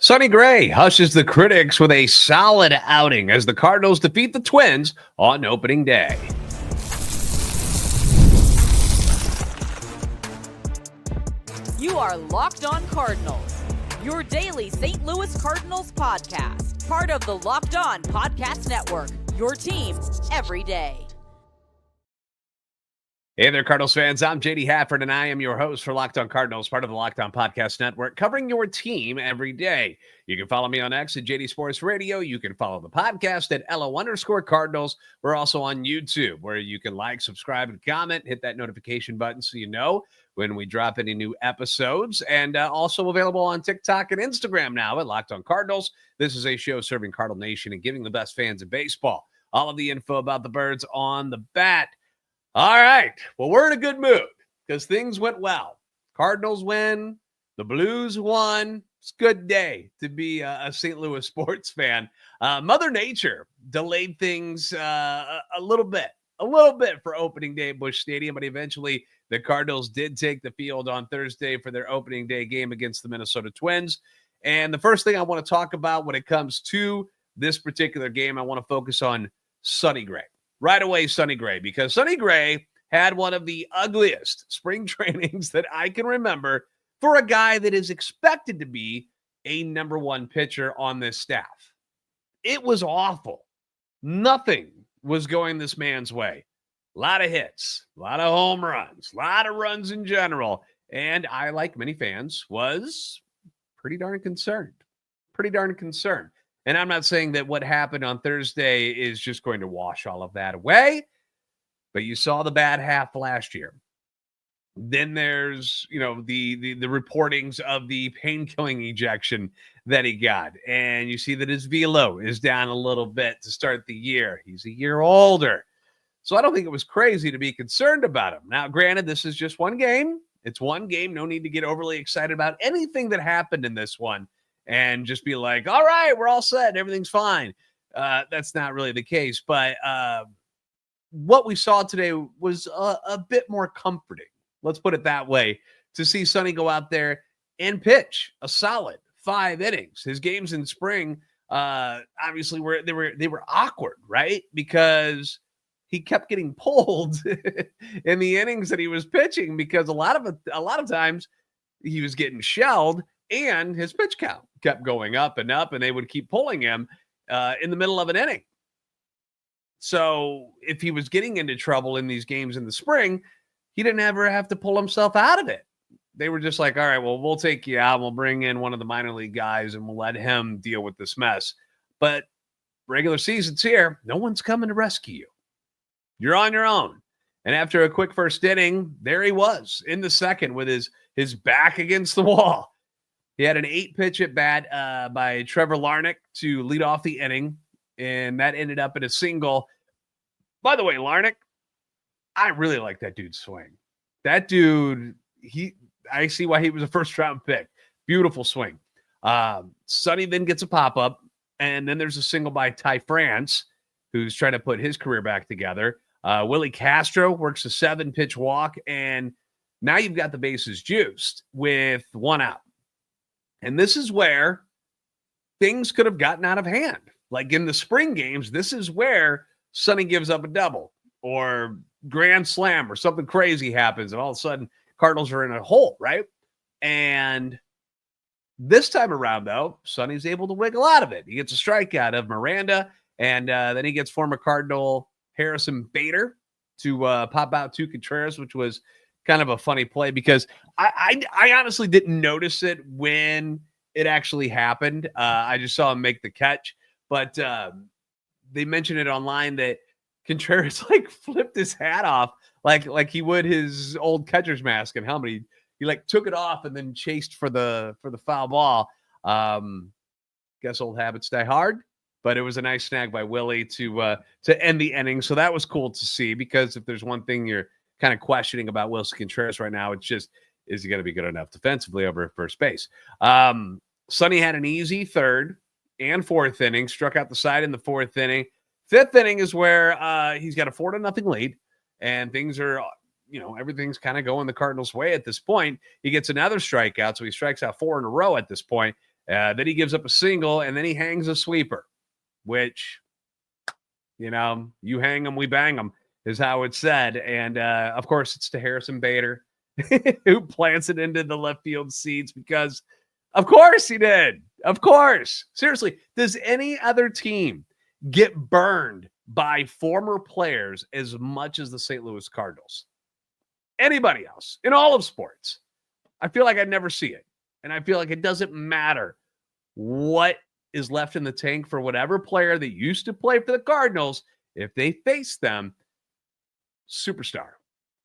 Sonny Gray hushes the critics with a solid outing as the Cardinals defeat the Twins on opening day. You are Locked On Cardinals, your daily St. Louis Cardinals podcast, part of the Locked On Podcast Network, your team every day. Hey there, Cardinals fans. I'm JD Hafford, and I am your host for Locked On Cardinals, part of the Locked On Podcast Network, covering your team every day. You can follow me on X at JD Sports Radio. You can follow the podcast at LO_Cardinals. We're also on YouTube, where you can like, subscribe, and comment. Hit that notification button so you know when we drop any new episodes. And also available on TikTok and Instagram now at Locked On Cardinals. This is a show serving Cardinal Nation and giving the best fans of baseball all of the info about the birds on the bat. All right. Well, we're in a good mood because things went well. Cardinals win. The Blues won. It's a good day to be a St. Louis sports fan. Mother Nature delayed things a little bit for opening day at Busch Stadium, but eventually the Cardinals did take the field on Thursday for their opening day game against the Minnesota Twins. And the first thing I want to talk about when it comes to this particular game, I want to focus on Sonny Gray. Right away, Sonny Gray, because Sonny Gray had one of the ugliest spring trainings that I can remember for a guy that is expected to be a number one pitcher on this staff. It was awful. Nothing was going this man's way. A lot of hits, a lot of home runs, a lot of runs in general. And I, like many fans, was pretty darn concerned. And I'm not saying that what happened on Thursday is just going to wash all of that away, but you saw the bad half last year. Then there's, the reportings of the pain-killing ejection that he got. And you see that his velo is down a little bit to start the year. He's a year older. So I don't think it was crazy to be concerned about him. Now, granted, this is just one game. It's one game. No need to get overly excited about anything that happened in this one and just be like, all right, we're all set. Everything's fine. That's not really the case. But what we saw today was a bit more comforting. Let's put it that way, to see Sonny go out there and pitch a solid 5 innings. His games in spring, obviously, they were awkward, right? Because he kept getting pulled in the innings that he was pitching because a lot of times he was getting shelled and his pitch count kept going up, and they would keep pulling him in the middle of an inning. So if he was getting into trouble in these games in the spring, he didn't ever have to pull himself out of it. They were just like, all right, well, we'll take you out. We'll bring in one of the minor league guys and we'll let him deal with this mess. But regular season's here. No one's coming to rescue you. You're on your own. And after a quick first inning, there he was in the second with his back against the wall. He had an 8-pitch at bat by Trevor Larnach to lead off the inning, and that ended up in a single. By the way, Larnach, I really like that dude's swing. That dude, I see why he was a first-round pick. Beautiful swing. Sonny then gets a pop-up, and then there's a single by Ty France, who's trying to put his career back together. Willie Castro works a 7-pitch walk, and now you've got the bases juiced with 1 out. And this is where things could have gotten out of hand. Like in the spring games, this is where Sonny gives up a double or grand slam or something crazy happens, and all of a sudden Cardinals are in a hole, right? And this time around, though, Sonny's able to wiggle out of it. He gets a strikeout of Miranda, and then he gets former Cardinal Harrison Bader to pop out to Contreras, which was kind of a funny play because I honestly didn't notice it when it actually happened. I just saw him make the catch, but they mentioned it online that Contreras flipped his hat off like he would his old catcher's mask and helmet. He took it off and then chased for the foul ball. Guess old habits die hard, but it was a nice snag by Willie to end the inning. So that was cool to see, because if there's one thing you're kind of questioning about Wilson Contreras right now, it's just, is he going to be good enough defensively over at first base? Sonny had an easy 3rd and 4th inning, struck out the side in the 4th inning. 5th inning is where he's got a 4-0 lead, and things are, everything's kind of going the Cardinals' way at this point. He gets another strikeout, so he strikes out 4 in a row at this point. Then he gives up a single, and then he hangs a sweeper, which, you hang them, we bang them, is how it's said. And, of course, it's to Harrison Bader, who plants it into the left field seats because, of course, he did. Of course. Seriously, does any other team get burned by former players as much as the St. Louis Cardinals? Anybody else in all of sports? I feel like I'd never see it. And I feel like it doesn't matter what is left in the tank for whatever player that used to play for the Cardinals. If they face them, superstar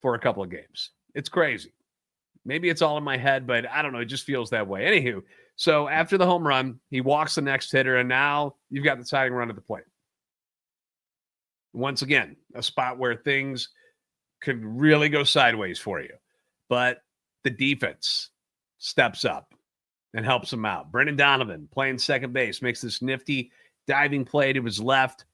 for a couple of games. It's crazy. Maybe it's all in my head, but I don't know. It just feels that way. Anywho, so after the home run, he walks the next hitter, and now you've got the tying run at the plate. Once again, a spot where things could really go sideways for you. But the defense steps up and helps him out. Brendan Donovan playing second base, makes this nifty diving play to his left,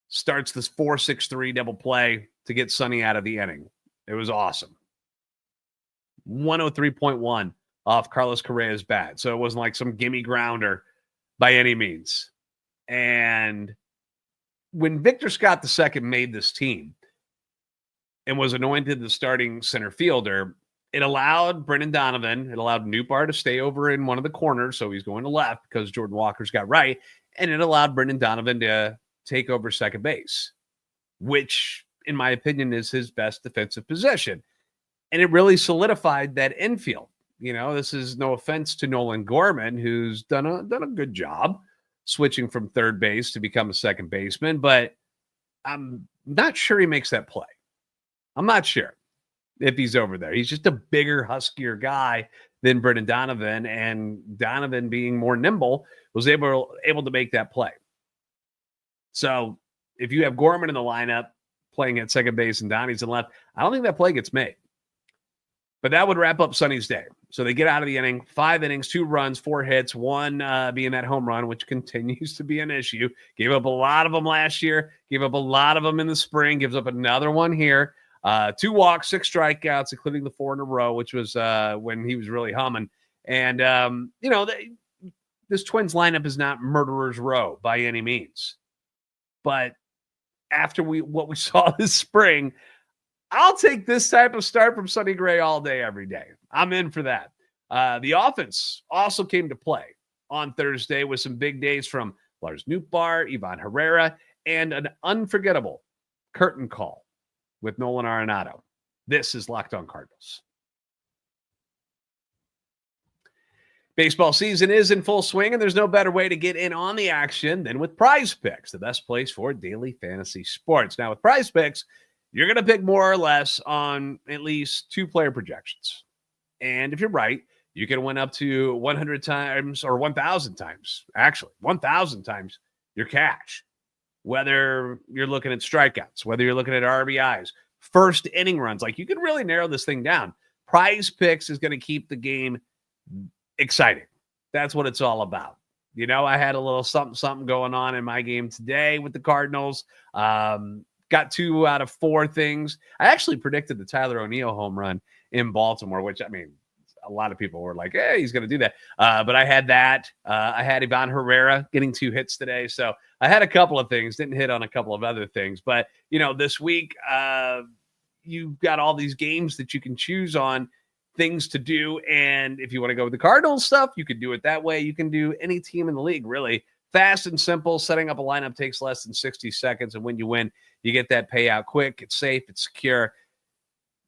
starts this 4-6-3 double play to get Sonny out of the inning. It was awesome. 103.1 off Carlos Correa's bat. So it wasn't like some gimme grounder by any means. And when Victor Scott II made this team and was anointed the starting center fielder, it allowed Brendan Donovan, it allowed Nootbaar to stay over in one of the corners, so he's going to left because Jordan Walker's got right, and it allowed Brendan Donovan to take over second base, which, in my opinion, is his best defensive position. And it really solidified that infield. This is no offense to Nolan Gorman, who's done a good job switching from third base to become a second baseman, but I'm not sure he makes that play. I'm not sure if he's over there. He's just a bigger, huskier guy than Brendan Donovan, and Donovan, being more nimble, was able to make that play. So if you have Gorman in the lineup playing at second base and Donnie's in left, I don't think that play gets made. But that would wrap up Sonny's day. So they get out of the inning, 5 innings, 2 runs, 4 hits, 1 being that home run, which continues to be an issue. Gave up a lot of them last year, gave up a lot of them in the spring, gives up another one here. 2 walks, 6 strikeouts, including the 4 in a row, which was when he was really humming. And, this Twins lineup is not murderer's row by any means. But after what we saw this spring, I'll take this type of start from Sonny Gray all day, every day. I'm in for that. The offense also came to play on Thursday with some big days from Lars Nootbaar, Ivan Herrera, and an unforgettable curtain call with Nolan Arenado. This is Locked On Cardinals. Baseball season is in full swing, and there's no better way to get in on the action than with PrizePicks, the best place for daily fantasy sports. Now, with PrizePicks, you're going to pick more or less on at least 2 player projections. And if you're right, you can win up to 100 times or 1,000 times, actually, 1,000 times your cash. Whether you're looking at strikeouts, whether you're looking at RBIs, first inning runs, like you can really narrow this thing down. PrizePicks is going to keep the game exciting. That's what it's all about. I had a little something going on in my game today with the Cardinals. Got 2 out of 4 things. I actually predicted the Tyler O'Neill home run in Baltimore, which, a lot of people were like, hey, he's going to do that. But I had that. I had Ivan Herrera getting 2 hits today. So I had a couple of things, didn't hit on a couple of other things. But, this week, you've got all these games that you can choose on, things to do. And if you want to go with the Cardinals stuff, you could do it that way. You can do any team in the league, really. Fast and simple. Setting up a lineup takes less than 60 seconds. And when you win, you get that payout quick. It's safe. It's secure.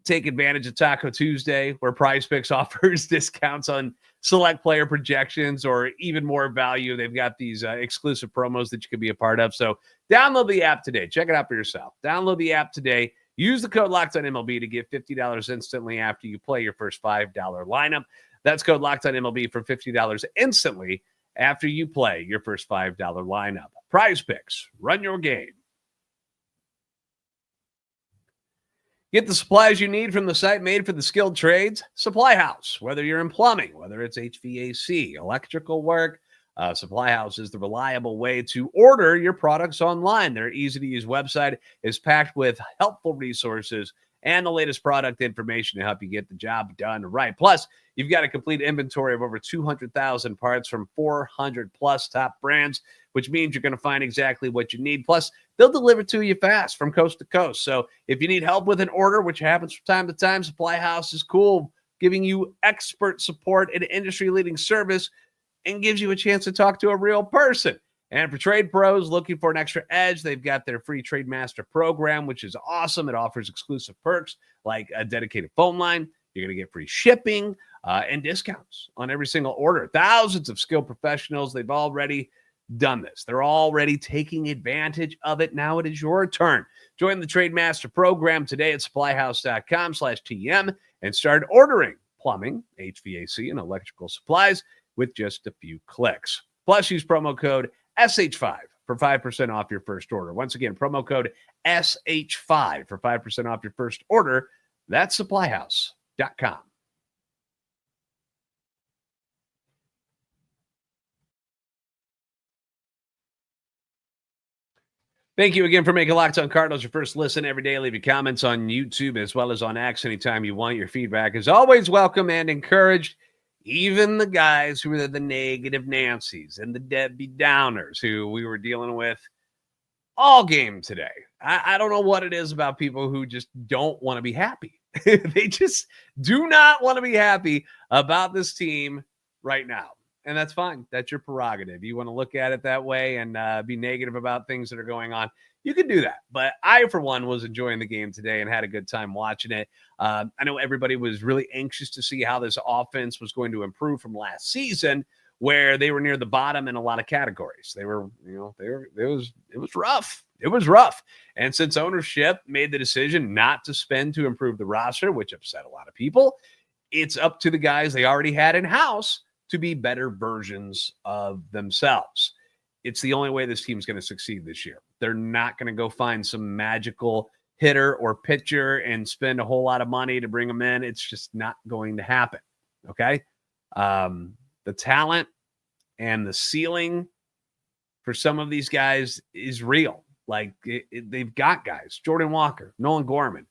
Take advantage of Taco Tuesday, where PrizePicks offers discounts on select player projections or even more value. They've got these exclusive promos that you can be a part of. So download the app today. Check it out for yourself. Download the app today. Use the code LOCKEDONMLB to get $50 instantly after you play your first $5 lineup. That's code LOCKEDONMLB for $50 instantly after you play your first $5 lineup. PrizePicks, run your game. Get the supplies you need from the site made for the skilled trades, Supply House. Whether you're in plumbing, whether it's HVAC, electrical work, Supply House is the reliable way to order your products online. Their easy-to-use website is packed with helpful resources and the latest product information to help you get the job done right. Plus, you've got a complete inventory of over 200,000 parts from 400 plus top brands, which means you're going to find exactly what you need. Plus, they'll deliver to you fast from coast to coast. So if you need help with an order, which happens from time to time, Supply House is cool, giving you expert support and industry-leading service, and gives you a chance to talk to a real person. And for trade pros looking for an extra edge, they've got their free Trade Master program, which is awesome. It offers exclusive perks like a dedicated phone line. You're going to get free shipping and discounts on every single order. Thousands of skilled professionals, they've already done this. They're already taking advantage of it. Now it is your turn. Join the Trade Master program today at supplyhouse.com/TM and start ordering plumbing, HVAC, and electrical supplies with just a few clicks. Plus, use promo code SH5 for 5% off your first order. Once again, promo code SH5 for 5% off your first order. That's supplyhouse.com. Thank you again for making Locked On Cardinals your first listen every day. Leave your comments on YouTube as well as on X anytime you want. Your feedback is always welcome and encouraged. Even the guys who are the negative Nancys and the Debbie Downers who we were dealing with all game today. I don't know what it is about people who just don't want to be happy. They just do not want to be happy about this team right now. And that's fine. That's your prerogative. You want to look at it that way and be negative about things that are going on, you can do that. But I, for one, was enjoying the game today and had a good time watching it. I know everybody was really anxious to see how this offense was going to improve from last season, where they were near the bottom in a lot of categories. It was rough. It was rough. And since ownership made the decision not to spend to improve the roster, which upset a lot of people, it's up to the guys they already had in-house to be better versions of themselves. It's the only way this team's going to succeed this year. They're not going to go find some magical hitter or pitcher and spend a whole lot of money to bring them in. It's just not going to happen. Okay. The talent and the ceiling for some of these guys is real. Like they've got guys, Jordan Walker, Nolan Gorman,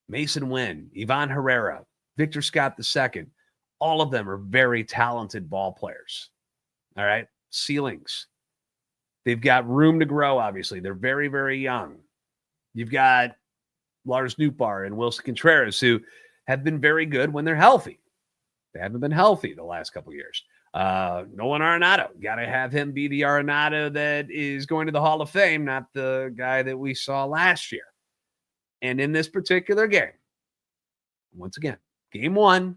Mason Wynn, Ivan Herrera, Victor Scott II. All of them are very talented ball players. All right. Ceilings. They've got room to grow, obviously. They're very, very young. You've got Lars Nootbaar and Wilson Contreras, who have been very good when they're healthy. They haven't been healthy the last couple of years. Nolan Arenado, got to have him be the Arenado that is going to the Hall of Fame, not the guy that we saw last year. And in this particular game, once again, game one,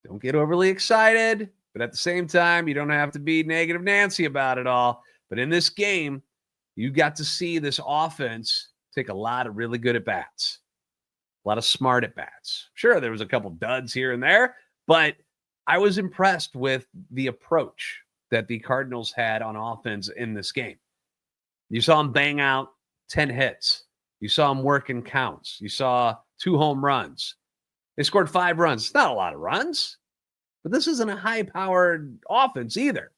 don't get overly excited, but at the same time, you don't have to be negative Nancy about it all. But in this game, you got to see this offense take a lot of really good at-bats, a lot of smart at-bats. Sure, there was a couple duds here and there, but I was impressed with the approach that the Cardinals had on offense in this game. You saw them bang out 10 hits. You saw them work in counts. You saw 2 home runs. They scored 5 runs. It's not a lot of runs, but this isn't a high-powered offense either.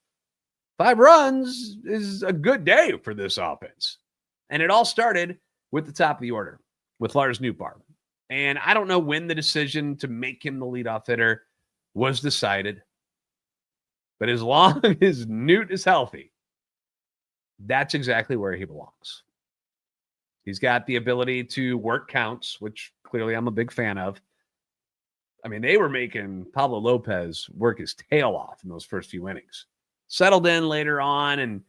5 runs is a good day for this offense. And it all started with the top of the order, with Lars Nootbaar. And I don't know when the decision to make him the leadoff hitter was decided. But as long as Newt is healthy, that's exactly where he belongs. He's got the ability to work counts, which clearly I'm a big fan of. I mean, they were making Pablo Lopez work his tail off in those first few innings. Settled in later on and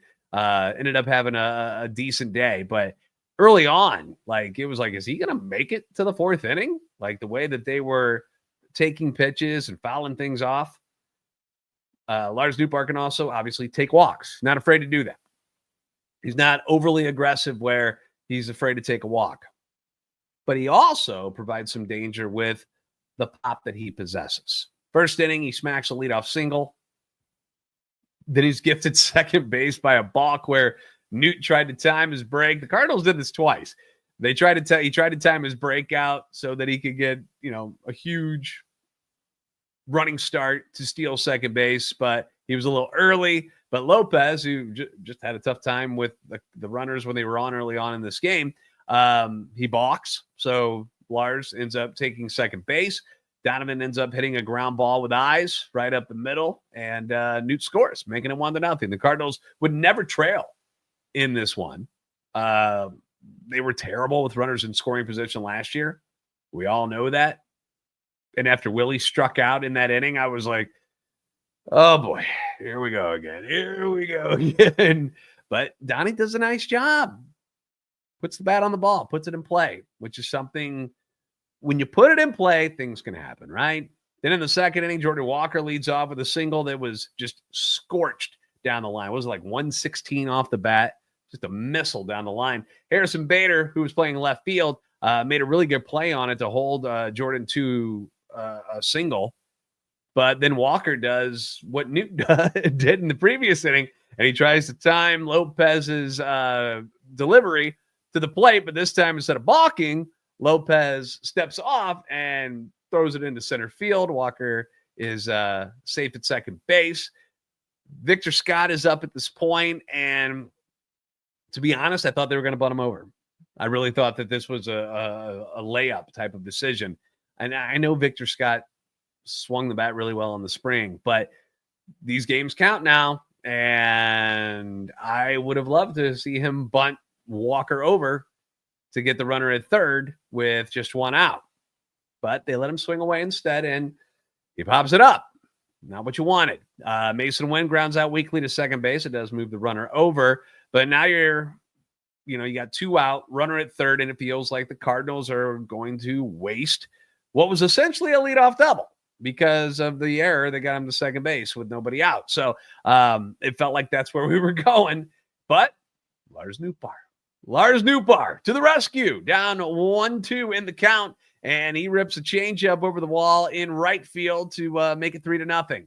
ended up having a decent day. But early on, it was like, is he going to make it to the 4th inning? Like the way that they were taking pitches and fouling things off. Lars Nootbaar can also obviously take walks. Not afraid to do that. He's not overly aggressive where he's afraid to take a walk. But he also provides some danger with the pop that he possesses. First inning, he smacks a leadoff single. Then he's gifted second base by a balk where Newt tried to time his break. The Cardinals did this twice. He tried to time his breakout so that he could get, a huge running start to steal second base, but he was a little early. But Lopez, who just had a tough time with the runners when they were on early on in this game, he balks. So Lars ends up taking second base. Donovan ends up hitting a ground ball with eyes right up the middle, and Newt scores, making it 1-0. The Cardinals would never trail in this one. They were terrible with runners in scoring position last year. We all know that. And after Willie struck out in that inning, I was like, oh boy, here we go again. Here we go again. But Donnie does a nice job. Puts the bat on the ball, puts it in play, which is something, when you put it in play, things can happen, right? Then in the second inning, Jordan Walker leads off with a single that was just scorched down the line. It was like 116 off the bat, just a missile down the line. Harrison Bader, who was playing left field, made a really good play on it to hold Jordan to a single. But then Walker does what Newt did in the previous inning, and he tries to time Lopez's delivery to the plate. But this time, instead of balking, Lopez steps off and throws it into center field. Walker is safe at second base. Victor Scott is up at this point, and to be honest, I thought they were going to butt him over. I really thought that this was a layup type of decision. And I know Victor Scott swung the bat really well in the spring, but these games count now, and I would have loved to see him bunt Walker over to get the runner at third with just one out. But they let him swing away instead, and he pops it up. Not what you wanted. Mason Wynn grounds out weakly to second base. It does move the runner over, but now you got two out, runner at third, and it feels like the Cardinals are going to waste what was essentially a leadoff double because of the error that got him to second base with nobody out. So it felt like that's where we were going, but Lars Nootbaar to the rescue, down 1-2 in the count, and he rips a changeup over the wall in right field to make it 3-0.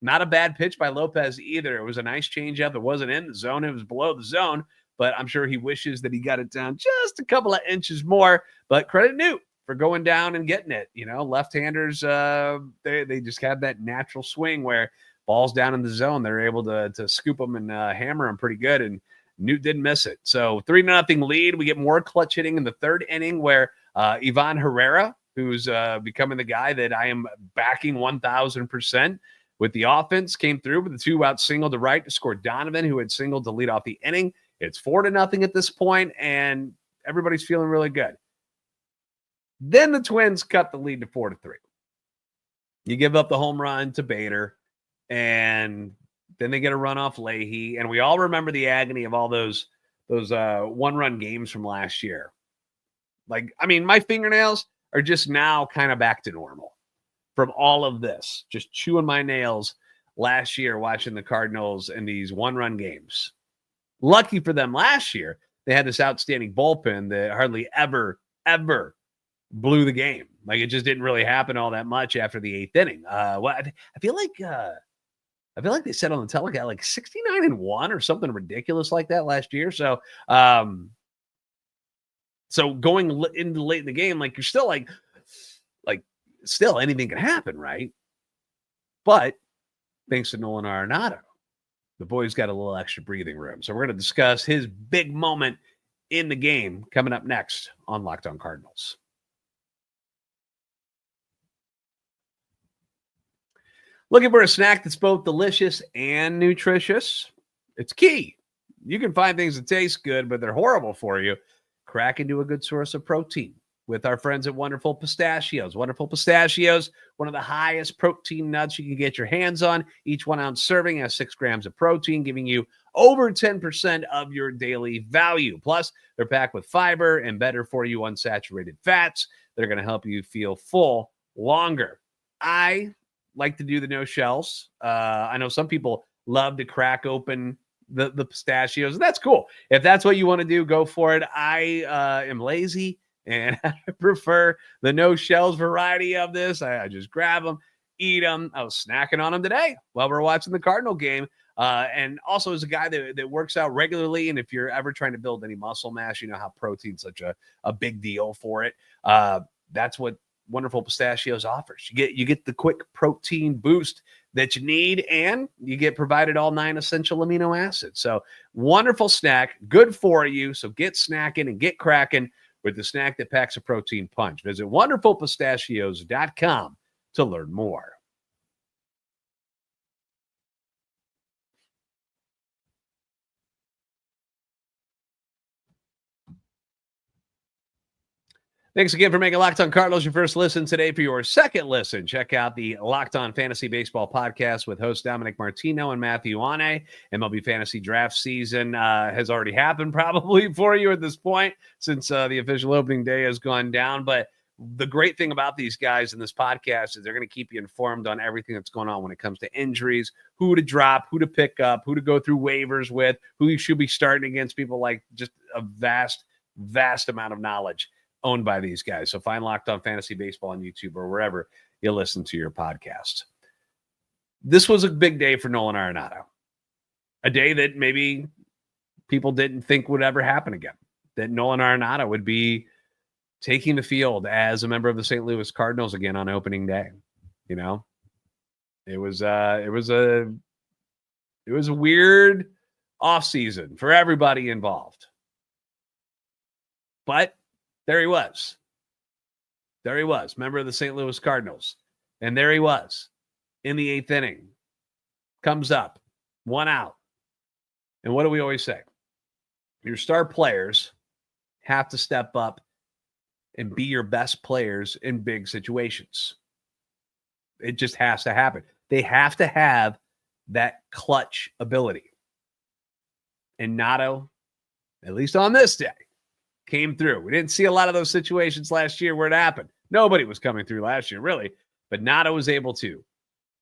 Not a bad pitch by Lopez either. It was a nice changeup. It wasn't in the zone. It was below the zone, but I'm sure he wishes that he got it down just a couple of inches more. But credit Newt for going down and getting it. Left-handers, they just have that natural swing where balls down in the zone, they're able to scoop them and hammer them pretty good, and Newt didn't miss it. So 3-0 lead. We get more clutch hitting in the third inning where Ivan Herrera, who's becoming the guy that I am backing 1,000% with the offense, came through with a 2-out single to right to score Donovan, who had singled to lead off the inning. It's 4-0 at this point, and everybody's feeling really good. Then the Twins cut the lead to 4-3. You give up the home run to Bader, and then they get a run off Leahy, and we all remember the agony of all those one-run games from last year. My fingernails are just now kind of back to normal from all of this. Just chewing my nails last year watching the Cardinals in these one-run games. Lucky for them last year, they had this outstanding bullpen that hardly ever blew the game. It just didn't really happen all that much after the eighth inning. I feel like they said on the telecast 69-1 or something ridiculous like that last year. So going into late in the game, you're still still anything can happen, right? But thanks to Nolan Arenado, the boy's got a little extra breathing room. So we're going to discuss his big moment in the game coming up next on Locked On Cardinals. Looking for a snack that's both delicious and nutritious? It's key. You can find things that taste good, but they're horrible for you. Crack into a good source of protein with our friends at Wonderful Pistachios. Wonderful Pistachios, one of the highest protein nuts you can get your hands on. Each 1 ounce serving has 6 grams of protein, giving you over 10% of your daily value. Plus, they're packed with fiber and better for you unsaturated fats that are going to help you feel full longer. I like to do the no shells. I know some people love to crack open the pistachios, and that's cool. If that's what you want to do, go for it. I am lazy, and I prefer the no shells variety of this. I just grab them, eat them. I was snacking on them today while we're watching the Cardinal game. And also as a guy that works out regularly, and if you're ever trying to build any muscle mass, you know how protein's such a big deal for it. That's what Wonderful Pistachios offers. You get the quick protein boost that you need, and you get provided all 9 essential amino acids. So wonderful snack, good for you. So get snacking and get cracking with the snack that packs a protein punch. Visit wonderfulpistachios.com to learn more. Thanks again for making Locked On Cardinals your first listen today. For your second listen, check out the Locked On Fantasy Baseball podcast with host Dominic Martino and Matthew Ane. MLB Fantasy Draft season has already happened probably for you at this point since the official opening day has gone down. But the great thing about these guys in this podcast is they're going to keep you informed on everything that's going on when it comes to injuries, who to drop, who to pick up, who to go through waivers with, who you should be starting against, people like just a vast amount of knowledge owned by these guys. So find Locked On Fantasy Baseball on YouTube or wherever you listen to your podcast. This was a big day for Nolan Arenado. A day that maybe people didn't think would ever happen again. That Nolan Arenado would be taking the field as a member of the St. Louis Cardinals again on opening day. You know, it was a weird offseason for everybody involved. But there he was. There he was, member of the St. Louis Cardinals. And there he was in the eighth inning. Comes up, 1 out. And what do we always say? Your star players have to step up and be your best players in big situations. It just has to happen. They have to have that clutch ability. And Nato, at least on this day, came through. We didn't see a lot of those situations last year where it happened. Nobody was coming through last year, really. But Nato was able to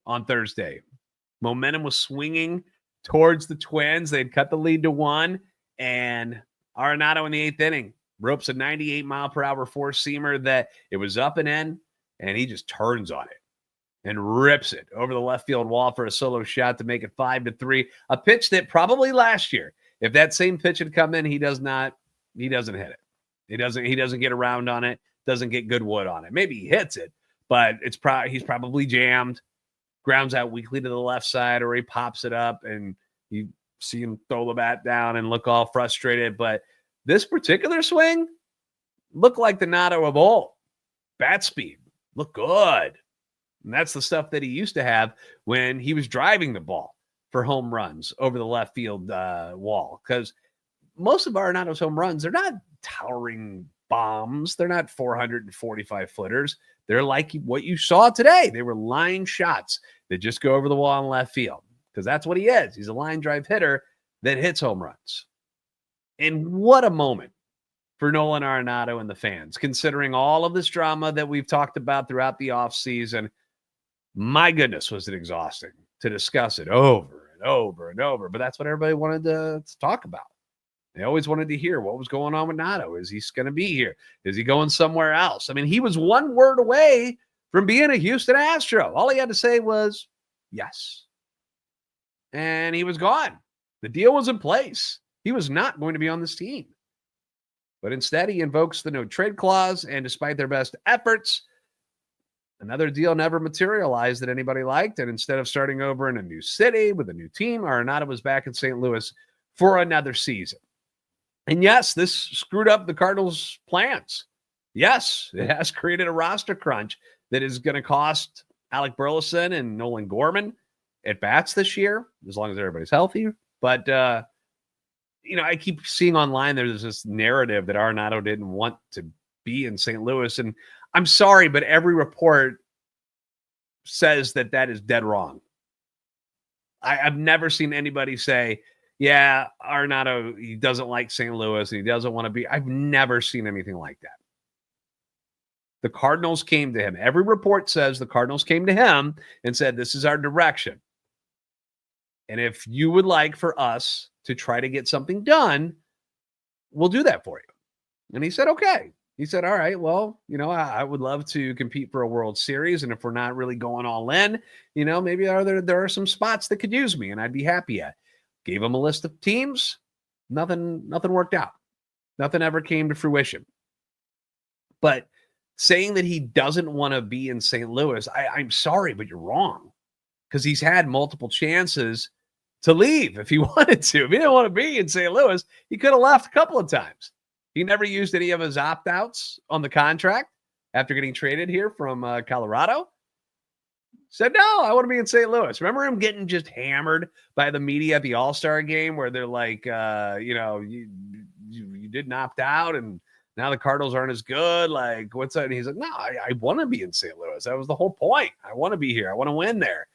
on Thursday. Momentum was swinging towards the Twins. They'd cut the lead to 1. And Arenado in the eighth inning ropes a 98-mile-per-hour four-seamer that it was up and in, and he just turns on it and rips it over the left field wall for a solo shot to make it 5-3. A pitch that probably last year, if that same pitch had come in, he doesn't hit it. He doesn't get around on it, doesn't get good wood on it. Maybe he hits it, but he's probably jammed, grounds out weakly to the left side, or he pops it up and you see him throw the bat down and look all frustrated. But this particular swing looked like the Nato of old. Bat speed looked good. And that's the stuff that he used to have when he was driving the ball for home runs over the left field wall. Because most of Arenado's home runs, they're not towering bombs. They're not 445 footers. They're like what you saw today. They were line shots that just go over the wall in left field. Because that's what he is. He's a line drive hitter that hits home runs. And what a moment for Nolan Arenado and the fans, considering all of this drama that we've talked about throughout the offseason. My goodness, was it exhausting to discuss it over and over and over. But that's what everybody wanted to talk about. They always wanted to hear what was going on with Nato. Is he going to be here? Is he going somewhere else? I mean, he was one word away from being a Houston Astro. All he had to say was yes. And he was gone. The deal was in place. He was not going to be on this team. But instead, he invokes the no-trade clause, and despite their best efforts, another deal never materialized that anybody liked. And instead of starting over in a new city with a new team, Arenado was back in St. Louis for another season. And yes, this screwed up the Cardinals' plans. Yes, it has created a roster crunch that is going to cost Alec Burleson and Nolan Gorman at bats this year, as long as everybody's healthy. But, I keep seeing online there's this narrative that Arenado didn't want to be in St. Louis. And I'm sorry, but every report says that is dead wrong. I've never seen anybody say, yeah, Arenado, he doesn't like St. Louis and he doesn't want to be. I've never seen anything like that. The Cardinals came to him. Every report says the Cardinals came to him and said, this is our direction. And if you would like for us to try to get something done, we'll do that for you. And he said, okay. He said, all right, well, I would love to compete for a World Series. And if we're not really going all in, maybe there are some spots that could use me and I'd be happy at. Gave him a list of teams. Nothing worked out. Nothing ever came to fruition. But saying that he doesn't want to be in St. Louis, I'm sorry, but you're wrong. Because he's had multiple chances to leave if he wanted to. If he didn't want to be in St. Louis, he could have left a couple of times. He never used any of his opt-outs on the contract after getting traded here from Colorado. Said, no, I want to be in St. Louis. Remember him getting just hammered by the media at the All-Star game where they're like, you didn't opt out and now the Cardinals aren't as good. Like, what's that? And he's like, no, I want to be in St. Louis. That was the whole point. I want to be here. I want to win there.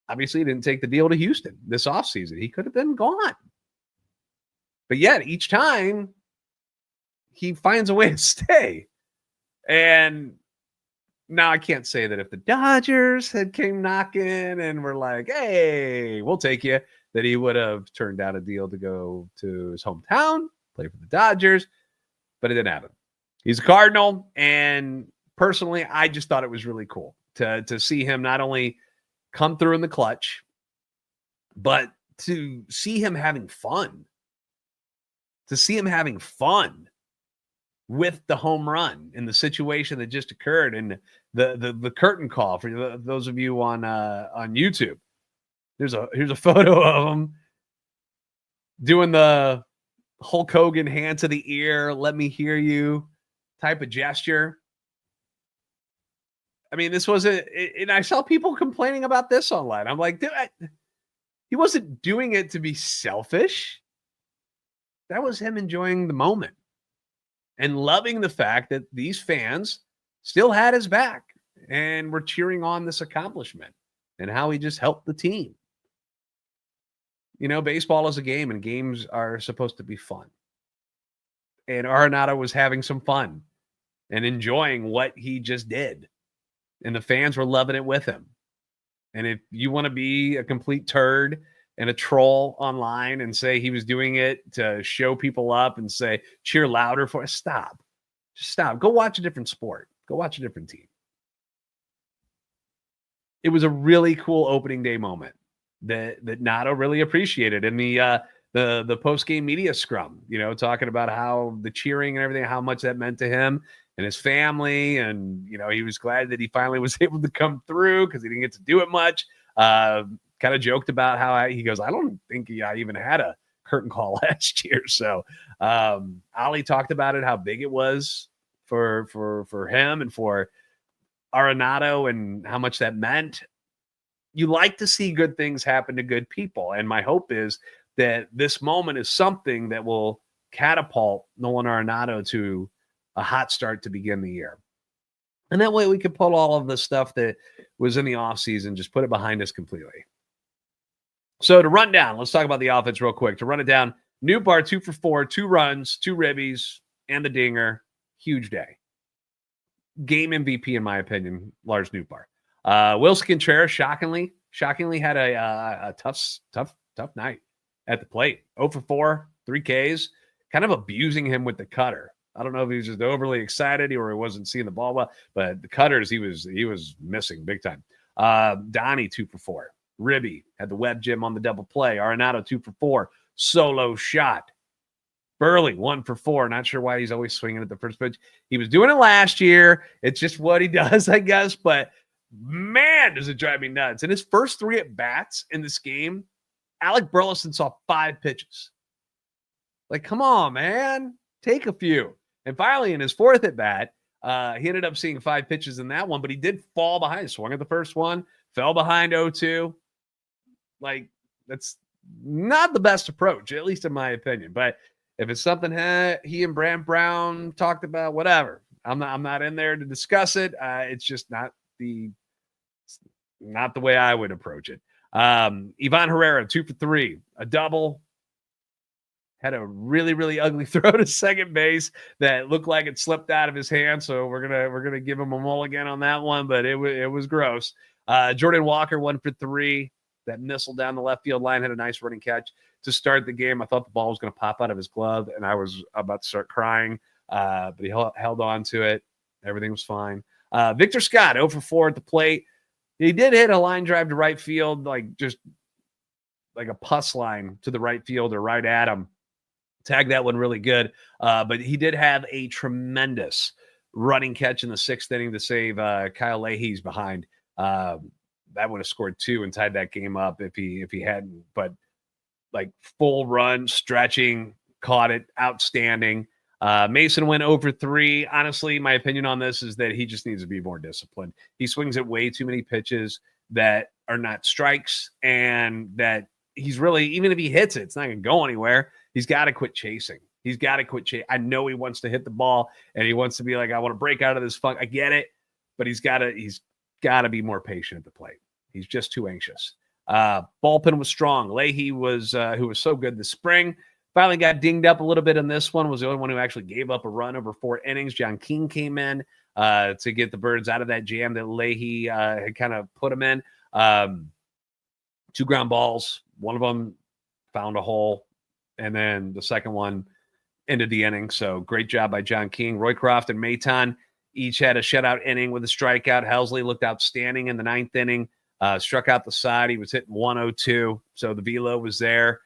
Obviously, he didn't take the deal to Houston this offseason. He could have been gone. But yet, each time, he finds a way to stay. And now I can't say that if the Dodgers had came knocking and were like, hey, we'll take you, that he would have turned down a deal to go to his hometown, play for the Dodgers, but it didn't happen. He's a Cardinal, and personally, I just thought it was really cool to see him not only come through in the clutch, but to see him having fun. To see him having fun with the home run in the situation that just occurred and the curtain call for those of you on YouTube. Here's a photo of him doing the Hulk Hogan hand to the ear, let me hear you type of gesture. I mean, this wasn't, and I saw people complaining about this online. I'm like, dude, he wasn't doing it to be selfish. That was him enjoying the moment and loving the fact that these fans still had his back and were cheering on this accomplishment and how he just helped the team. You know, baseball is a game and games are supposed to be fun. And Arenado was having some fun and enjoying what he just did. And the fans were loving it with him. And if you want to be a complete turd and a troll online and say he was doing it to show people up and say, cheer louder for us, stop. Just stop. Go watch a different sport. Go watch a different team. It was a really cool opening day moment that Nato really appreciated in the post-game media scrum, you know, talking about how the cheering and everything, how much that meant to him and his family. And, you know, he was glad that he finally was able to come through because he didn't get to do it much. Kind of joked about how he goes, I don't think I even had a curtain call last year. So Ali talked about it, how big it was for him and for Arenado and how much that meant. You like to see good things happen to good people. And my hope is that this moment is something that will catapult Nolan Arenado to a hot start to begin the year. And that way we can pull all of the stuff that was in the offseason, just put it behind us completely. So to run down, let's talk about the offense real quick. To run it down, Nootbaar 2 for 4, 2 runs, 2 ribbies, and the dinger. Huge day. Game MVP, in my opinion, Lars Nootbaar. Wilson Contreras, shockingly had a tough night at the plate. 0 for 4, 3 Ks, kind of abusing him with the cutter. I don't know if he was just overly excited or he wasn't seeing the ball well, but the cutters he was missing big time. Donnie 2 for 4. Ribby had the web gem on the double play. Arenado 2 for 4. Solo shot. Burley 1 for 4. Not sure why he's always swinging at the first pitch. He was doing it last year. It's just what he does, I guess. But man, does it drive me nuts. In his first 3 at bats in this game, Alec Burleson saw 5 pitches. Like, come on, man. Take a few. And finally, in his 4th at bat, he ended up seeing 5 pitches in that one, but he did fall behind. Swung at the first one, fell behind 0-2. Like, that's not the best approach, at least in my opinion. But if it's something he and Brant Brown talked about, whatever. I'm not in there to discuss it. It's just not the way I would approach it. Ivan Herrera 2 for 3, a double. Had a really, really ugly throw to second base that looked like it slipped out of his hand. So we're gonna give him a mulligan on that one, but it was gross. Jordan Walker 1 for 3. That missile down the left field line had a nice running catch to start the game. I thought the ball was going to pop out of his glove, and I was about to start crying, but he held on to it. Everything was fine. Victor Scott 0 for 4 at the plate. He did hit a line drive to right field, like just like a pus line to the right field or right at him. Tagged that one really good. But he did have a tremendous running catch in the 6th inning to save Kyle Leahy's behind. That would have scored 2 and tied that game up if he hadn't. But like full run, stretching, caught it. Outstanding. Mason went over 3. Honestly, my opinion on this is that he just needs to be more disciplined. He swings at way too many pitches that are not strikes, and that he's really, even if he hits it, it's not going to go anywhere. He's got to quit chasing. He's got to quit chasing. I know he wants to hit the ball, and he wants to be like, I want to break out of this funk. I get it, but he's got to be more patient at the plate. He's just too anxious. Bullpen was strong. Leahy was, who was so good this spring, finally got dinged up a little bit in this one, was the only one who actually gave up a run over 4 innings. John King came in to get the Birds out of that jam that Leahy had kind of put him in. 2 ground balls. One of them found a hole, and then the second one ended the inning. So great job by John King. Roycroft and Maton each had a shutout inning with a strikeout. Helsley looked outstanding in the 9th inning. Struck out the side. He was hitting 102. So the velo was there.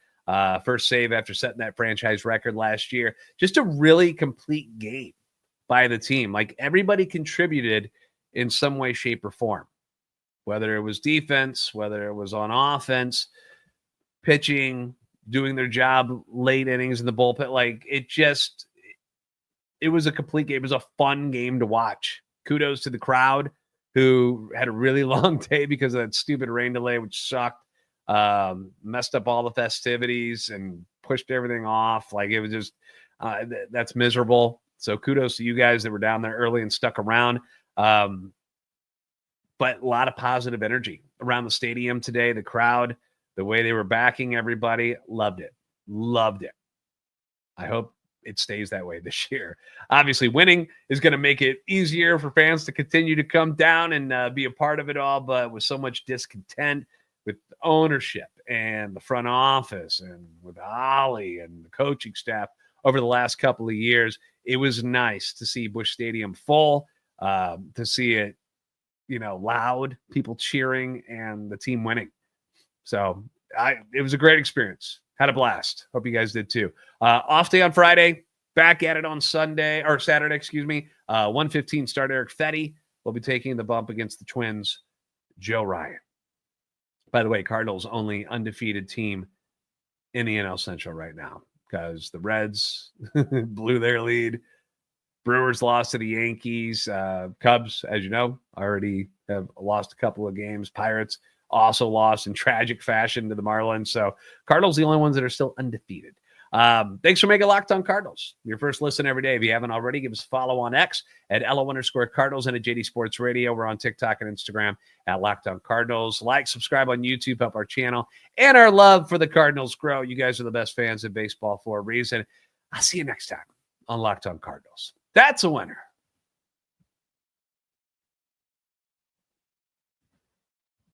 First save after setting that franchise record last year. Just a really complete game by the team. Like, everybody contributed in some way, shape, or form. Whether it was defense, whether it was on offense, pitching, doing their job late innings in the bullpen. Like, it was a complete game. It was a fun game to watch. Kudos to the crowd, who had a really long day because of that stupid rain delay, which sucked. Messed up all the festivities and pushed everything off. Like, it was just, that's miserable. So kudos to you guys that were down there early and stuck around. But a lot of positive energy around the stadium today. The crowd, the way they were backing everybody, loved it. Loved it. I hope it stays that way this year. Obviously, winning is going to make it easier for fans to continue to come down and be a part of it all. But with so much discontent with the ownership and the front office and with Ollie and the coaching staff over the last couple of years, it was nice to see Busch Stadium full, to see it, loud, people cheering, and the team winning. So it was a great experience. Had a blast. Hope you guys did too. Off day on Friday, back at it on Saturday, 1:15 start. Eric Fetty will be taking the bump against the Twins, Joe Ryan. By the way, Cardinals only undefeated team in the NL Central right now, because the Reds blew their lead. Brewers lost to the Yankees. Cubs, as you know, already have lost a couple of games. Pirates also lost in tragic fashion to the Marlins. So Cardinals, the only ones that are still undefeated. Thanks for making Locked On Cardinals your first listen every day. If you haven't already, give us a follow on X at @LO_Cardinals and at JD Sports Radio. We're on TikTok and Instagram at Locked On Cardinals. Like, subscribe on YouTube, help our channel and our love for the Cardinals grow. You guys are the best fans of baseball for a reason. I'll see you next time on Locked On Cardinals. That's a winner.